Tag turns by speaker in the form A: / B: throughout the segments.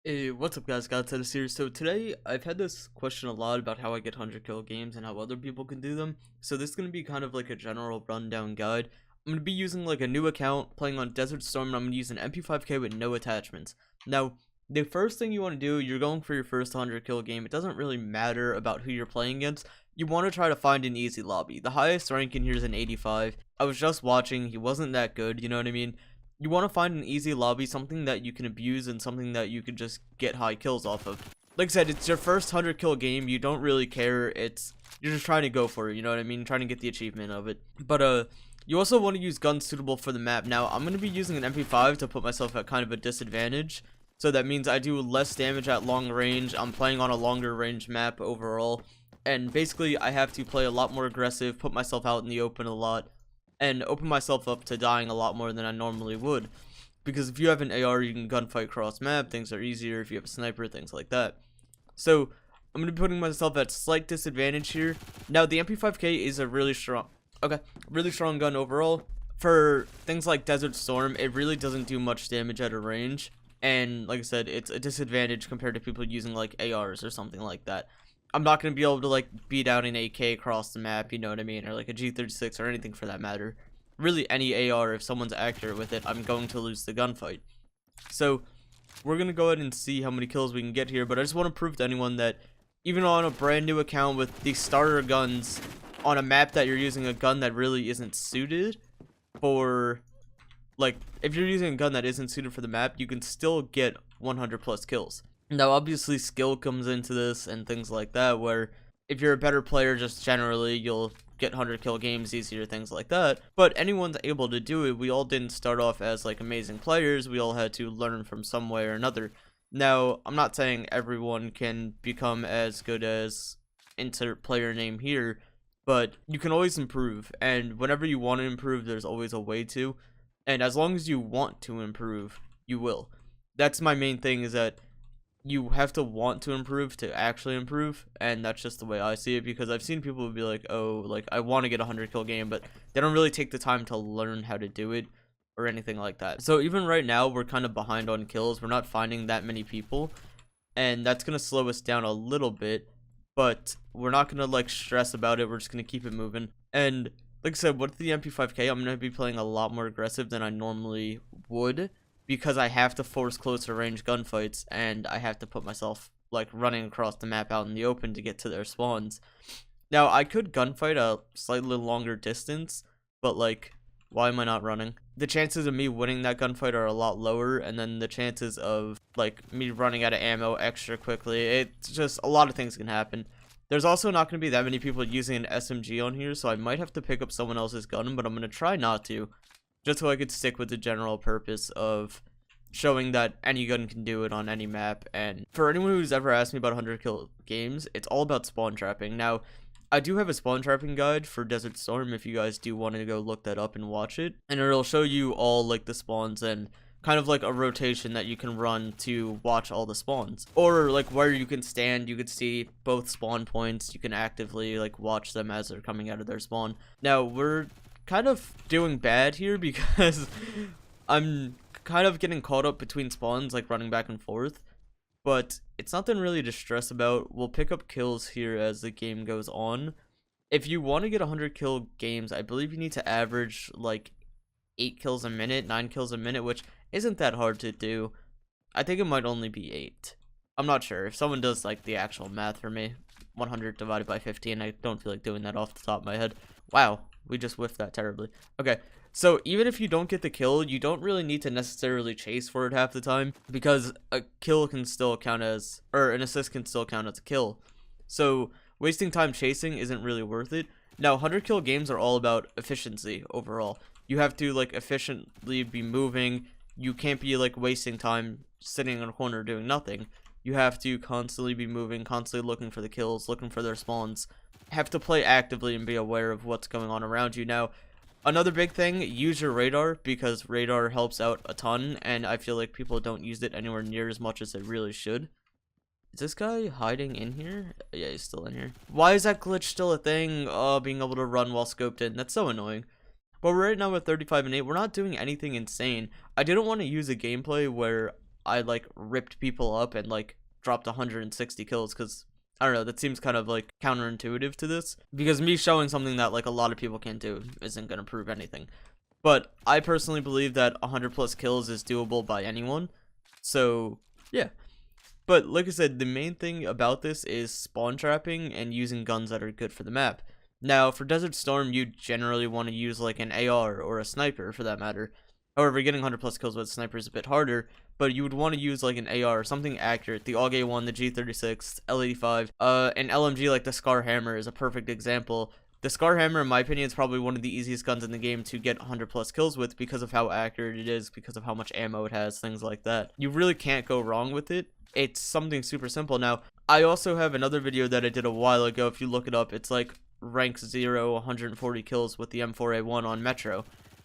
A: Hey, what's up guys, Godstatus here. So today, I've had this question a lot about how I get 100 kill games and how other people can do them. So this is going to be kind of like a general rundown guide. I'm going to be using like a new account, playing on Desert Storm, and I'm going to use an MP5K with no attachments. Now, the first thing you want to do, you're going for your first 100 kill game. It doesn't really matter about who you're playing against. You want to try to find an easy lobby. The highest rank in here is an 85. I was just watching, he wasn't that good, you know what I mean? You want to find an easy lobby, something that you can abuse and something that you can just get high kills off of. Like I said, it's your first 100 kill game. You don't really care. You're just trying to go for it, you know what I mean? Trying to get the achievement of it. But you also want to use guns suitable for the map. Now, I'm going to be using an MP5 to put myself at kind of a disadvantage. So that means I do less damage at long range. I'm playing on a longer range map overall. And basically, I have to play a lot more aggressive, put myself out in the open a lot, and open myself up to dying a lot more than I normally would. Because if you have an AR, you can gunfight cross map, things are easier. If you have a sniper, things like that. So, I'm going to be putting myself at slight disadvantage here. Now, the MP5K is a really strong gun overall. For things like Desert Storm, it really doesn't do much damage at a range. And, like I said, it's a disadvantage compared to people using, like, ARs or something like that. I'm not going to be able to, like, beat out an AK across the map, you know what I mean? Or, like, a G36 or anything for that matter. Really, any AR, if someone's accurate with it, I'm going to lose the gunfight. So, we're going to go ahead and see how many kills we can get here. But I just want to prove to anyone that even on a brand new account with the starter guns on a map that you're using a gun that really isn't suited for... Like, if you're using a gun that isn't suited for the map, you can still get 100 plus kills. Now, obviously, skill comes into this and things like that, where if you're a better player, just generally, you'll get 100 kill games easier, things like that. But anyone's able to do it. We all didn't start off as, like, amazing players. We all had to learn from some way or another. Now, I'm not saying everyone can become as good as insert player name here, but you can always improve. And whenever you want to improve, there's always a way to. And as long as you want to improve, you will. That's my main thing, is that you have to want to improve to actually improve, and that's just the way I see it, because I've seen people be like, oh, like, I want to get a 100 kill game, but they don't really take the time to learn how to do it or anything like that. So even right now, we're kind of behind on kills. We're not finding that many people, and that's going to slow us down a little bit, but we're not going to, like, stress about it. We're just going to keep it moving. And like I said, with the MP5K, I'm going to be playing a lot more aggressive than I normally would, because I have to force closer range gunfights, and I have to put myself, like, running across the map out in the open to get to their spawns. Now, I could gunfight a slightly longer distance, but, like, why am I not running? The chances of me winning that gunfight are a lot lower, and then the chances of, like, me running out of ammo extra quickly, it's just, a lot of things can happen. There's also not going to be that many people using an SMG on here, so I might have to pick up someone else's gun, but I'm going to try not to, just so I could stick with the general purpose of showing that any gun can do it on any map. And for anyone who's ever asked me about 100 kill games, it's all about spawn trapping. Now, I do have a spawn trapping guide for Desert Storm if you guys do want to go look that up and watch it, and it'll show you all, like, the spawns and kind of like a rotation that you can run to watch all the spawns, or like where you can stand. You could see both spawn points. You can actively, like, watch them as they're coming out of their spawn. Now, we're kind of doing bad here because I'm kind of getting caught up between spawns, like running back and forth, but it's nothing really to stress about. We'll pick up kills here as the game goes on. If you want to get 100 kill games, I believe you need to average like 8 kills a minute, 9 kills a minute, which isn't that hard to do. I think it might only be 8. I'm not sure. If someone does, like, the actual math for me, 100 divided by 15, I don't feel like doing that off the top of my head. Wow, we just whiffed that terribly. Okay, so even if you don't get the kill, you don't really need to necessarily chase for it half the time, because a kill can still count as, or an assist can still count as a kill. So wasting time chasing isn't really worth it. Now, 100 kill games are all about efficiency overall. You have to, like, efficiently be moving. You can't be, like, wasting time sitting in a corner doing nothing. You have to constantly be moving, constantly looking for the kills, looking for their spawns. Have to play actively and be aware of what's going on around you. Now, another big thing, use your radar, because radar helps out a ton, and I feel like people don't use it anywhere near as much as they really should. Is this guy hiding in here? Yeah, he's still in here. Why is that glitch still a thing? Being able to run while scoped in. That's so annoying. But right now at 35 and 8, we're not doing anything insane. I didn't want to use a gameplay where I like ripped people up and like dropped 160 kills, because I don't know, that seems kind of like counterintuitive to this, because me showing something that like a lot of people can't do isn't going to prove anything. But I personally believe that 100 plus kills is doable by anyone. So yeah. But like I said, the main thing about this is spawn trapping and using guns that are good for the map. Now, for Desert Storm, you generally want to use like an AR or a sniper for that matter. However, getting 100 plus kills with a sniper is a bit harder, but you would want to use like an AR, something accurate. The AUG A1, the G36, L85, an LMG like the Scar Hammer is a perfect example. The Scar Hammer, in my opinion, is probably one of the easiest guns in the game to get 100 plus kills with because of how accurate it is, because of how much ammo it has, things like that. You really can't go wrong with it. It's something super simple. Now, I also have another video that I did a while ago. If you look it up, it's like rank 0, 140 kills with the M4A1 on Metro.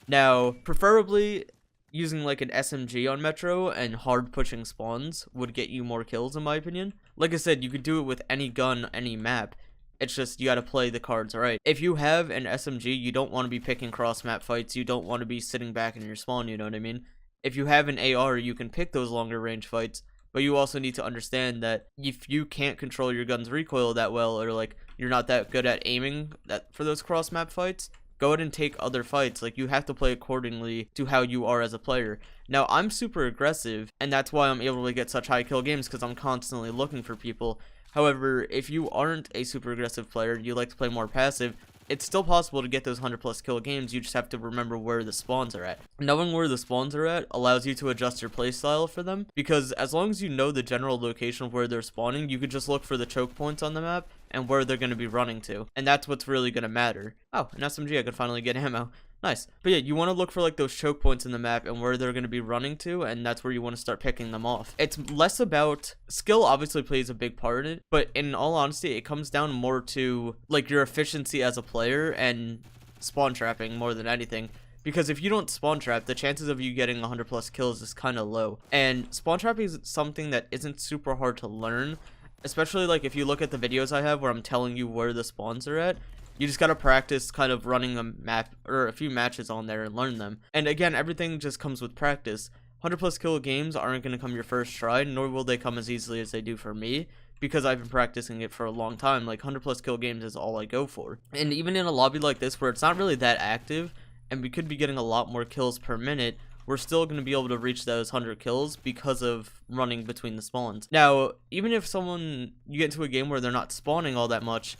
A: Now, preferably using like an SMG on Metro and hard pushing spawns would get you more kills, in my opinion. Like I said, you could do it with any gun, any map. It's just you gotta play the cards right. If you have an SMG, you don't want to be picking cross map fights. You don't want to be sitting back in your spawn, you know what I mean? If you have an AR, you can pick those longer range fights. But you also need to understand that if you can't control your gun's recoil that well, or like you're not that good at aiming for those cross map fights, go ahead and take other fights. Like, you have to play accordingly to how you are as a player. Now, I'm super aggressive, and that's why I'm able to get such high kill games, because I'm constantly looking for people. However, if you aren't a super aggressive player, you like to play more passive, it's still possible to get those 100 plus kill games. You just have to remember where the spawns are at. Knowing where the spawns are at allows you to adjust your playstyle for them, because as long as you know the general location of where they're spawning, you could just look for the choke points on the map and where they're going to be running to, and that's what's really going to matter. Oh, an SMG, I could finally get ammo. Nice. But yeah, you want to look for like those choke points in the map and where they're going to be running to, and that's where you want to start picking them off. It's less about skill, obviously plays a big part in it, but in all honesty, it comes down more to like your efficiency as a player and spawn trapping more than anything. Because if you don't spawn trap, the chances of you getting 100 plus kills is kind of low. And spawn trapping is something that isn't super hard to learn, especially like if you look at the videos I have where I'm telling you where the spawns are at. You just gotta practice kind of running a map or a few matches on there and learn them. And again, everything just comes with practice. 100 plus kill games aren't gonna come your first try, nor will they come as easily as they do for me, because I've been practicing it for a long time. Like, 100 plus kill games is all I go for. And even in a lobby like this where it's not really that active, and we could be getting a lot more kills per minute, we're still going to be able to reach those 100 kills because of running between the spawns. Now, even if you get into a game where they're not spawning all that much,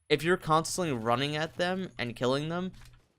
A: if you're constantly running at them and killing them,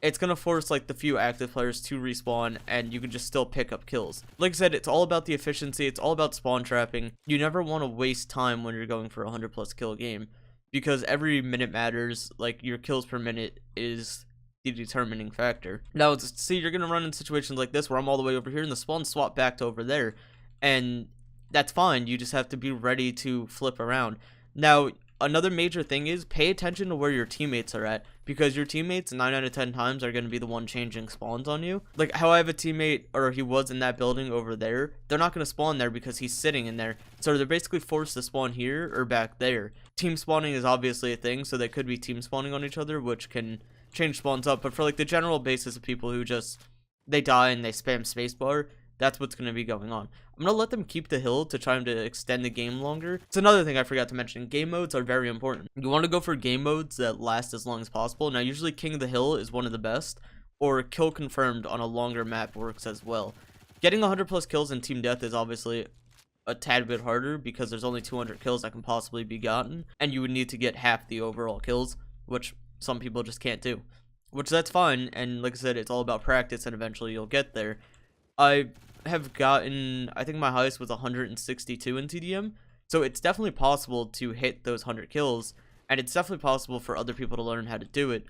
A: it's going to force like the few active players to respawn, and you can just still pick up kills. Like I said, it's all about the efficiency, it's all about spawn trapping. You never want to waste time when you're going for a 100 plus kill game, because every minute matters. Like, your kills per minute is the determining factor. Now, see, you're going to run in situations like this where I'm all the way over here and the spawn swap back to over there, and that's fine. You just have to be ready to flip around. Now, another major thing is pay attention to where your teammates are at, because your teammates 9 out of 10 times are going to be the one changing spawns on you. Like how I have a teammate, or he was in that building over there, they're not going to spawn there because he's sitting in there, so they're basically forced to spawn here or back there. Team spawning is obviously a thing, so they could be team spawning on each other, which can change spawns up, but for like the general basis of people who just they die and they spam spacebar, that's what's going to be going on. I'm going to let them keep the hill to try to extend the game longer. It's another thing I forgot to mention. Game modes are very important. You want to go for game modes that last as long as possible. Now, usually King of the Hill is one of the best, or Kill Confirmed on a longer map works as well. Getting 100 plus kills in Team Death is obviously a tad bit harder because there's only 200 kills that can possibly be gotten, and you would need to get half the overall kills, which some people just can't do. Which that's fine, and like I said, it's all about practice, and eventually you'll get there. I have gotten, I think my highest was 162 in TDM, so it's definitely possible to hit those 100 kills, and it's definitely possible for other people to learn how to do it.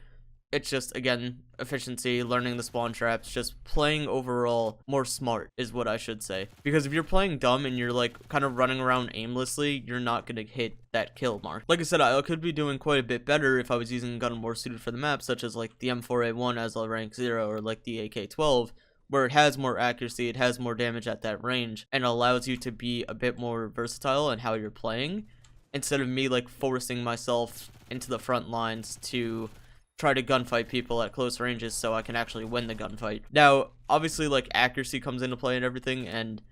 A: It's just, again, efficiency, learning the spawn traps, just playing overall more smart is what I should say. Because if you're playing dumb and you're like kind of running around aimlessly, you're not going to hit that kill mark. Like I said, I could be doing quite a bit better if I was using a gun more suited for the map, such as like the M4A1 as a rank 0 or like the AK-12, where it has more accuracy, it has more damage at that range, and allows you to be a bit more versatile in how you're playing, instead of me like forcing myself into the front lines to try to gunfight people at close ranges so I can actually win the gunfight. Now, obviously, like, accuracy comes into play and everything, and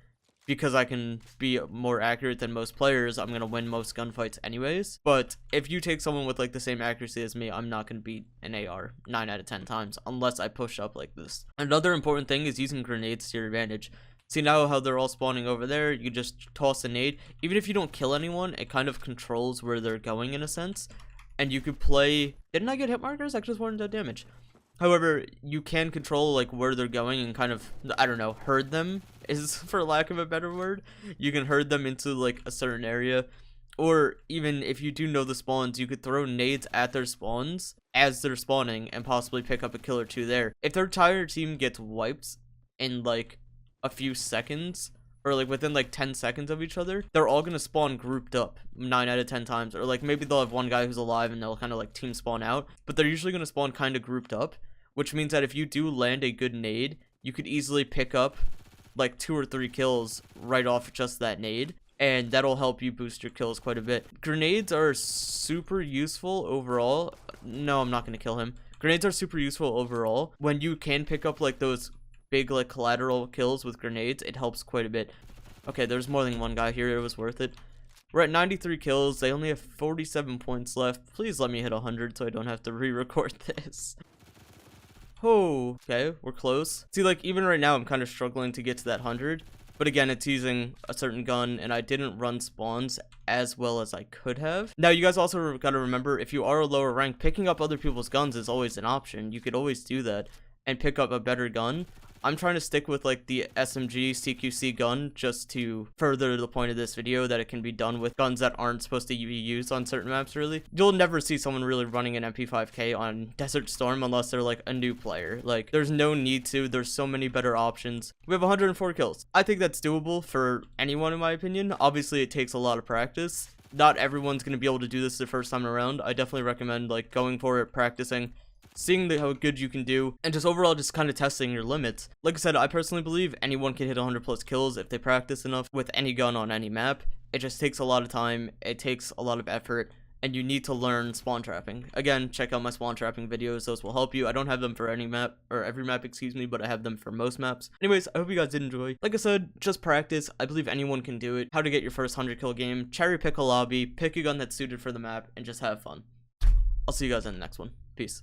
A: because I can be more accurate than most players, I'm gonna win most gunfights anyways. But if you take someone with like the same accuracy as me, I'm not gonna beat an AR 9 out of 10 times unless I push up like this. Another important thing is using grenades to your advantage. See now how they're all spawning over there? You just toss a nade. Even if you don't kill anyone, it kind of controls where they're going in a sense. And you could play... Didn't I get hit markers? I just wanted that damage. However, you can control like where they're going and kind of, I don't know, herd them is for lack of a better word. You can herd them into like a certain area. Or even if you do know the spawns, you could throw nades at their spawns as they're spawning and possibly pick up a kill or two there. If their entire team gets wiped in like a few seconds, or like within like 10 seconds of each other, they're all gonna spawn grouped up 9 out of 10 times. Or like maybe they'll have one guy who's alive and they'll kind of like team spawn out, but they're usually gonna spawn kind of grouped up, which means that if you do land a good nade, you could easily pick up like 2 or 3 kills right off just that nade, and that'll help you boost your kills quite a bit. Grenades are super useful overall. No, I'm not gonna kill him. Grenades are super useful overall. When you can pick up like those big like collateral kills with grenades, it helps quite a bit. Okay, there's more than one guy here. It was worth it. We're at 93 kills. They only have 47 points left. Please let me hit 100 so I don't have to re-record this. Oh, okay, we're close. See, like even right now I'm kind of struggling to get to that 100, but again, it's using a certain gun and I didn't run spawns as well as I could have. Now you guys also gotta remember, if you are a lower rank, picking up other people's guns is always an option. You could always do that and pick up a better gun. I'm trying to stick with like the SMG CQC gun just to further the point of this video that it can be done with guns that aren't supposed to be used on certain maps really. You'll never see someone really running an MP5K on Desert Storm unless they're like a new player. Like there's no need to. There's so many better options. We have 104 kills. I think that's doable for anyone in my opinion. Obviously it takes a lot of practice. Not everyone's going to be able to do this the first time around. I definitely recommend like going for it, practicing, seeing how good you can do, and just overall just kind of testing your limits. Like I said, I personally believe anyone can hit 100 plus kills if they practice enough with any gun on any map. It just takes a lot of time, it takes a lot of effort, and you need to learn spawn trapping. Again, check out my spawn trapping videos, those will help you. I don't have them for any map, or every map, excuse me, but I have them for most maps. Anyways, I hope you guys did enjoy. Like I said, just practice. I believe anyone can do it. How to get your first 100 kill game, cherry pick a lobby, pick a gun that's suited for the map, and just have fun. I'll see you guys in the next one. Peace.